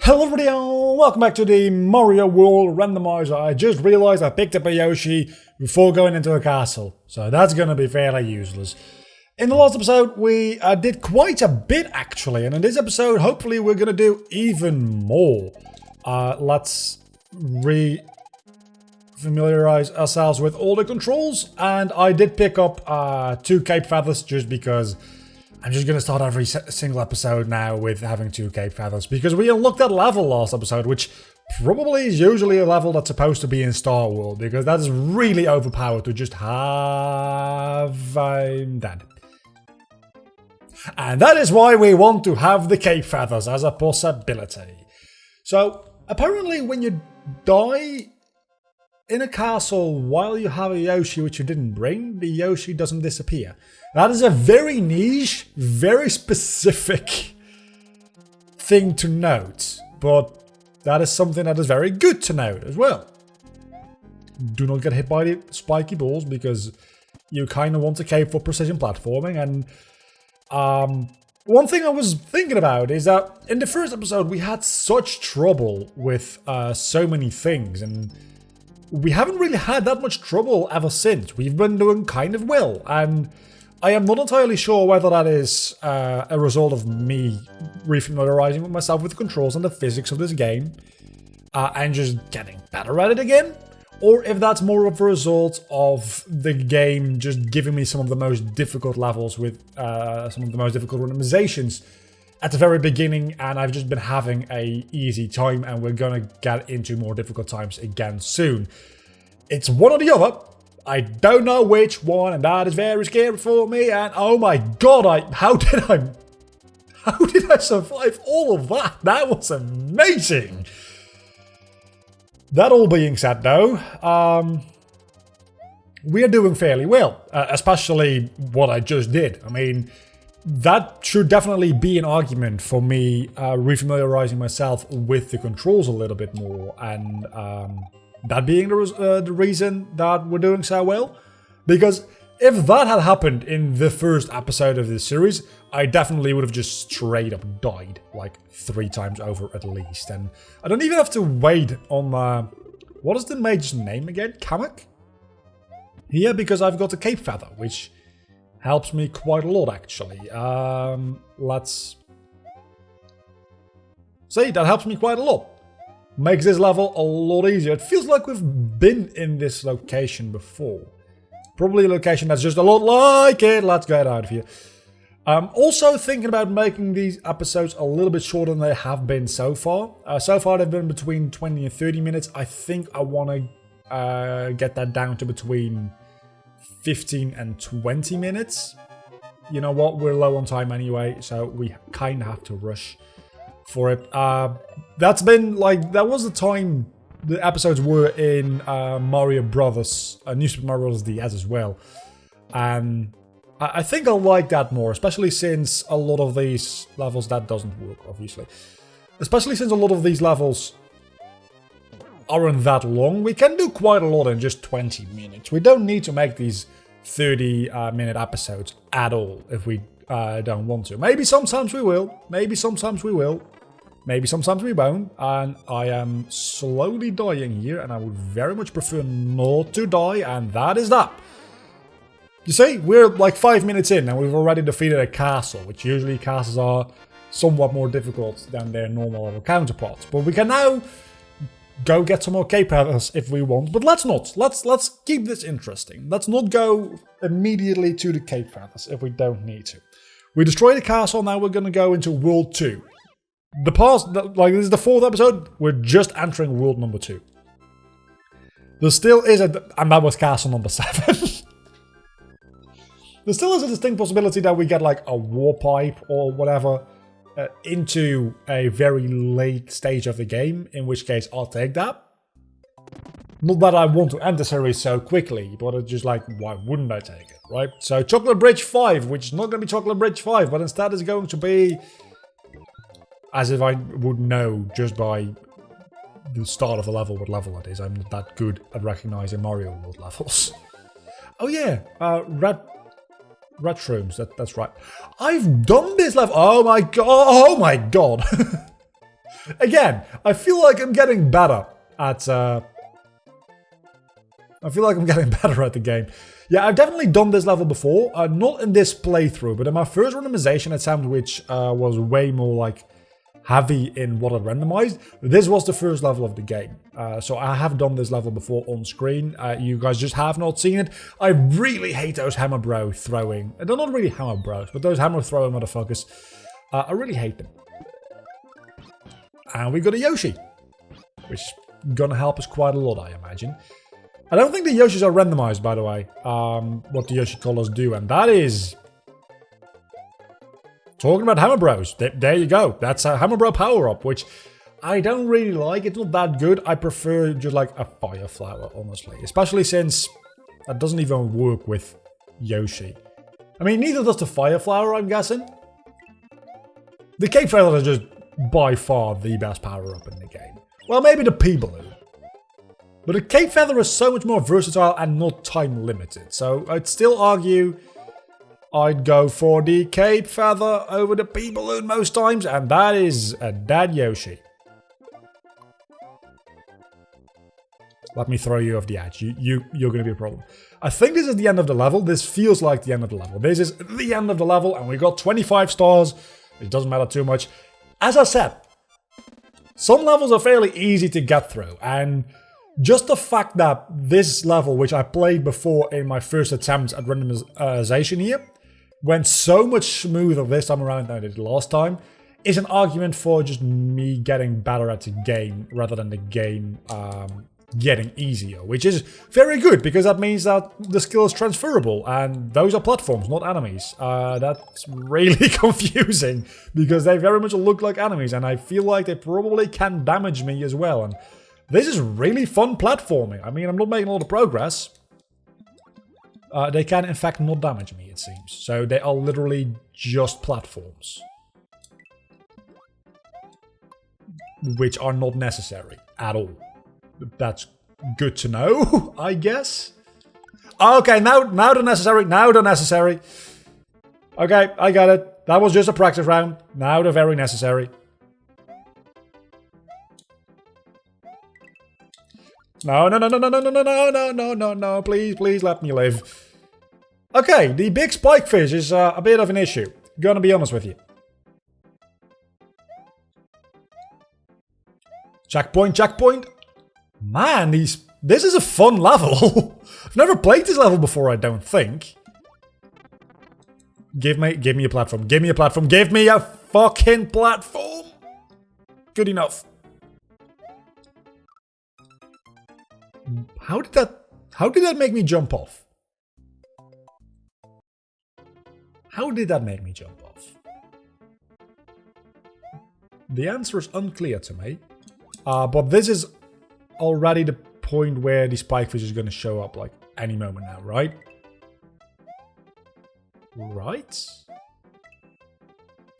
Hello everybody and welcome back to the Mario World Randomizer. I just realized I picked up a Yoshi before going into a castle, so that's gonna be fairly useless. In the last episode we did quite a bit actually, and in this episode hopefully we're gonna do even more. Let's re-familiarize ourselves with all the controls, and I did pick up 2 cape feathers just because I'm just going to start every single episode now with having 2 cape feathers, because we unlocked that level last episode, which probably is usually a level that's supposed to be in Star World, because that is really overpowered to just have that. And that is why we want to have the cape feathers as a possibility. So, apparently when you die in a castle while you have a Yoshi which you didn't bring, the Yoshi doesn't disappear. That is a very niche, very specific thing to note, but that is something that is very good to note as well. Do not get hit by the spiky balls because you kind of want to cape for precision platforming. And one thing I was thinking about is that in the first episode we had such trouble with so many things, and we haven't really had that much trouble ever since. We've been doing kind of well, and I am not entirely sure whether that is a result of me refamiliarizing with myself with the controls and the physics of this game and just getting better at it again, or if that's more of a result of the game just giving me some of the most difficult levels with some of the most difficult randomizations at the very beginning, and I've just been having a easy time, and we're gonna get into more difficult times again soon. It's one or the other. I don't know which one, and that is very scary for me. And oh my god, how did I survive all of that? That was amazing. That all being said, though, we are doing fairly well, especially what I just did. I mean, that should definitely be an argument for me refamiliarizing myself with the controls a little bit more, and that being the reason that we're doing so well. Because if that had happened in the first episode of this series, I definitely would have just straight up died like 3 times over at least. And I don't even have to wait on what is the mage's name again? Kamek? Yeah, because I've got a cape feather, which helps me quite a lot, actually. Let's see, that helps me quite a lot. Makes this level a lot easier. It feels like we've been in this location before. Probably a location that's just a lot like it. Let's get out of here. Also thinking about making these episodes a little bit shorter than they have been so far. So far they've been between 20 and 30 minutes. I think I want to get that down to between 15 and 20 minutes. You know what, we're low on time anyway, so we kind of have to rush for it. That's been like, that was the time the episodes were in Mario Brothers, New Super Mario Bros. DS as well. And I think I like that more, especially since a lot of these levels, that doesn't work obviously. Especially since a lot of these levels aren't that long. We can do quite a lot in just 20 minutes. We don't need to make these 30-minute episodes at all if we don't want to. Maybe sometimes we will. Maybe sometimes we will. Maybe sometimes we won't. And I am slowly dying here, and I would very much prefer not to die, and that is that. You see, we're like 5 minutes in, and we've already defeated a castle, which usually castles are somewhat more difficult than their normal level counterparts. But we can now go get some more cape feathers if we want, but let's not. Let's keep this interesting. Let's not go immediately to the cape feathers if we don't need to. We destroyed the castle, now we're gonna go into World 2. This is the 4th episode, we're just entering World number 2. There still is and that was castle number 7. There still is a distinct possibility that we get like a war pipe or whatever into a very late stage of the game, in which case I'll take that. Not that I want to end the series so quickly, but it's just like, why wouldn't I take it, right? So Chocolate Bridge 5, which is not going to be Chocolate Bridge 5, but instead is going to be, as if I would know just by the start of the level what level it is. I'm not that good at recognizing Mario World levels. Oh yeah, Red shrooms, that's right. I've done this level. Oh my god! Again, I feel like I'm getting better at... I feel like I'm getting better at the game. Yeah, I've definitely done this level before. Not in this playthrough, but in my first randomization attempt, which was way more like heavy in what I randomized. This was the first level of the game. So I have done this level before on screen. You guys just have not seen it. I really hate those hammer bro throwing. They're not really hammer bros, but those hammer throwing motherfuckers. I really hate them. And we got a Yoshi, which is gonna help us quite a lot, I imagine. I don't think the Yoshis are randomized, by the way, what the Yoshi colors do, and that is... Talking about Hammer Bros, there you go. That's a Hammer Bro power-up, which I don't really like. It's not that good. I prefer just like a Fire Flower, honestly. Especially since that doesn't even work with Yoshi. I mean, neither does the Fire Flower, I'm guessing. The Cape Feather is just by far the best power-up in the game. Well, maybe the P-Balloon. But the Cape Feather is so much more versatile and not time limited. So I'd still argue I'd go for the Cape Feather over the P-Balloon most times. And that is a dead Yoshi. Let me throw you off the edge. You're going to be a problem. I think this is the end of the level. This feels like the end of the level. This is the end of the level and we got 25 stars. It doesn't matter too much. As I said, some levels are fairly easy to get through. And just the fact that this level, which I played before in my first attempt at randomization here, went so much smoother this time around than it did last time, is an argument for just me getting better at the game rather than the game getting easier, which is very good because that means that the skill is transferable and those are platforms, not enemies. That's really confusing because they very much look like enemies and I feel like they probably can damage me as well. And this is really fun platforming. I mean, I'm not making a lot of progress. They can, in fact, not damage me, it seems. So they are literally just platforms. Which are not necessary at all. That's good to know, I guess. Okay, now they're necessary. Now they're necessary. Okay, I got it. That was just a practice round. Now they're very necessary. No, please let me live. Okay, the big spike fish is a bit of an issue. Gonna be honest with you. Checkpoint. Man, this is a fun level. I've never played this level before, I don't think. Give me a platform. Give me a platform. Give me a fucking platform. Good enough. How did that make me jump off? How did that make me jump off? The answer is unclear to me. But this is already the point where the spikefish is going to show up like any moment now, right? Right?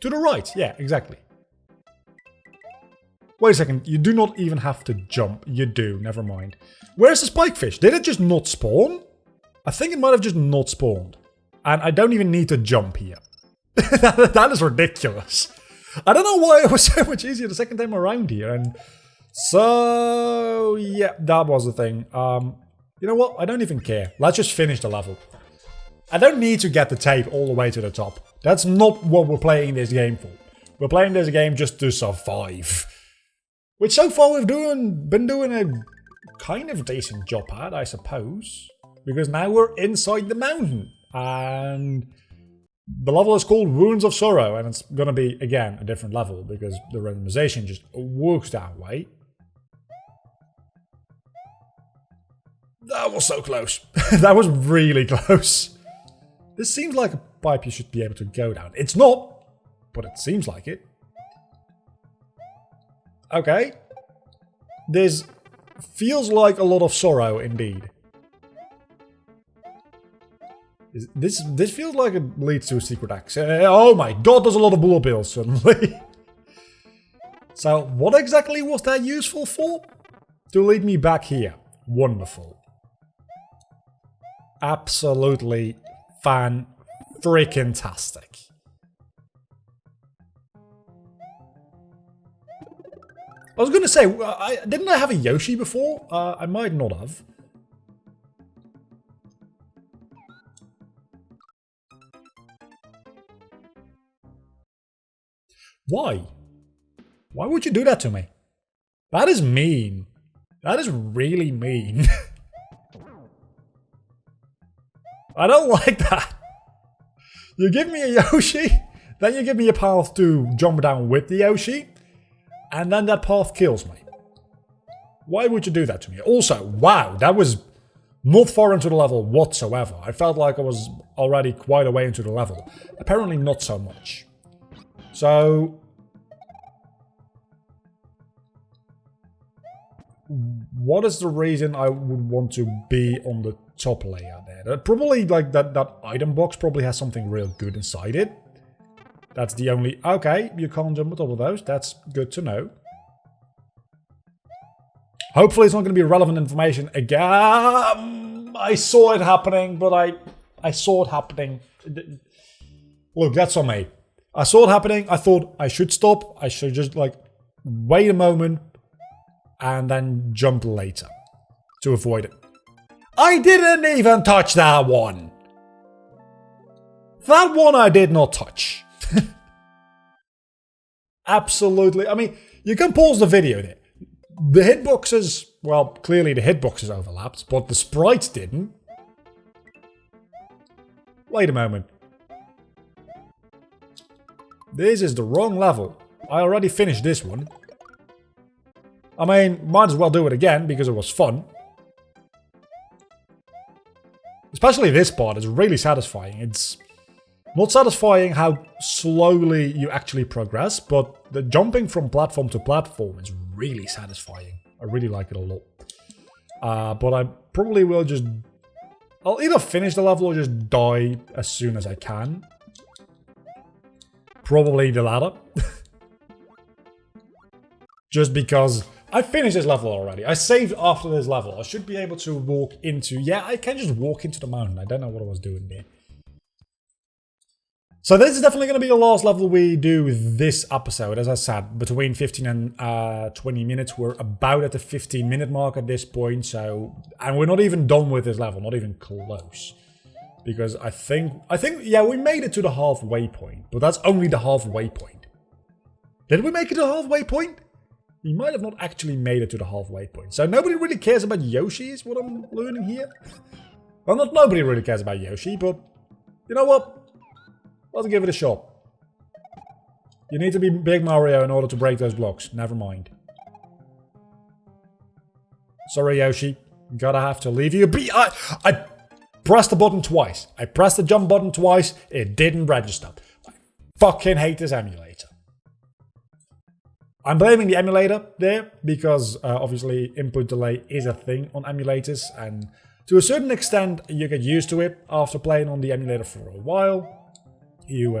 To the right, yeah, exactly. Wait a second, you do not even have to jump. You do, never mind. Where's the spikefish? Did it just not spawn? I think it might have just not spawned. And I don't even need to jump here. That is ridiculous. I don't know why it was so much easier the second time around here. And so, yeah, that was the thing. You know what? I don't even care. Let's just finish the level. I don't need to get the tape all the way to the top. That's not what we're playing this game for. We're playing this game just to survive. Which so far we've been doing a kind of decent job at, I suppose. Because now we're inside the mountain. And the level is called Wounds of Sorrow. And it's going to be, again, a different level. Because the randomization just works that way. That was so close. That was really close. This seems like a pipe you should be able to go down. It's not, but it seems like it. Okay. This feels like a lot of sorrow indeed. This feels like it leads to a secret exit. Oh my god, there's a lot of bullet bills suddenly. So what exactly was that useful for? To lead me back here. Wonderful. Absolutely fan-freaking-tastic. I was going to say, didn't I have a Yoshi before? I might not have. Why? Why would you do that to me? That is mean. That is really mean. I don't like that. You give me a Yoshi, then you give me a path to jump down with the Yoshi, and then that path kills me. Why would you do that to me? Also, wow, that was not far into the level whatsoever. I felt like I was already quite a way into the level. Apparently not so much. So... what is the reason I would want to be on the top layer there? Probably like that item box probably has something real good inside it. That's the only... okay, you can't jump on top of those. That's good to know. Hopefully it's not going to be relevant information again. I saw it happening, but I saw it happening. Look, that's on me. I saw it happening. I thought I should stop. I should just like wait a moment and then jump later to avoid it. I didn't even touch that one. That one I did not touch. Absolutely. I mean, you can pause the video there. The hitboxes, well, clearly the hitboxes overlapped, but the sprites didn't. Wait a moment. This is the wrong level. I already finished this one. I mean, might as well do it again because it was fun. Especially this part is really satisfying. It's not satisfying how slowly you actually progress, but the jumping from platform to platform is really satisfying. I really like it a lot. But I probably will just... I'll either finish the level or just die as soon as I can. Probably the latter. Just because I finished this level already. I saved after this level. I should be able to walk into... yeah, I can just walk into the mountain. I don't know what I was doing there. So this is definitely going to be the last level we do this episode. As I said, between 15 and 20 minutes. We're about at the 15-minute mark at this point. So, and we're not even done with this level. Not even close. Because I think, yeah, we made it to the halfway point. But that's only the halfway point. Did we make it to the halfway point? We might have not actually made it to the halfway point. So nobody really cares about Yoshi is what I'm learning here. Well, not nobody really cares about Yoshi, but you know what? Let's give it a shot. You need to be Big Mario in order to break those blocks. Never mind. Sorry, Yoshi. Gotta have to leave you be. I pressed the button twice. I pressed the jump button twice. It didn't register. I fucking hate this emulator. I'm blaming the emulator there because obviously input delay is a thing on emulators, and to a certain extent you get used to it after playing on the emulator for a while. You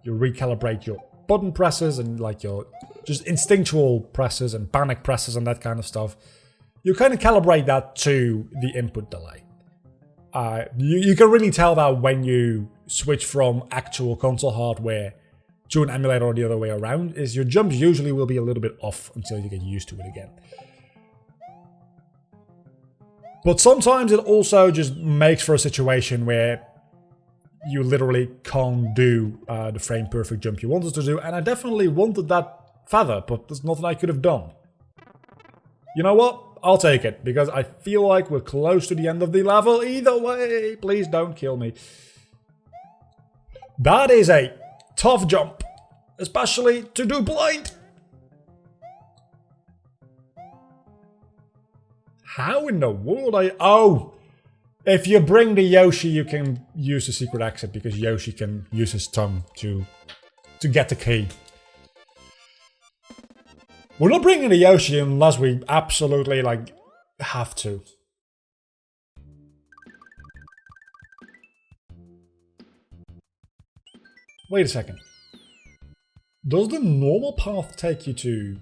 recalibrate your button presses and like your just instinctual presses and panic presses and that kind of stuff. You kind of calibrate that to the input delay. You can really tell that when you switch from actual console hardware to an emulator or the other way around, is your jumps usually will be a little bit off until you get used to it again. But sometimes it also just makes for a situation where you literally can't do the frame perfect jump you wanted to do, and I definitely wanted that feather, but there's nothing I could have done. You know what? I'll take it, because I feel like we're close to the end of the level either way. Please don't kill me. That is a tough jump, especially to do blind. How in the world oh! If you bring the Yoshi, you can use the secret exit, because Yoshi can use his tongue to get the key. We're not bringing the Yoshi unless we absolutely, like, have to. Wait a second. Does the normal path take you to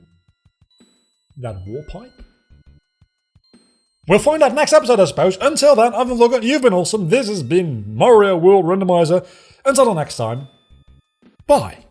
that wall pipe? We'll find out next episode, I suppose. Until then, I've been Vlogger, you've been awesome. This has been Mario World Randomizer. Until the next time, bye.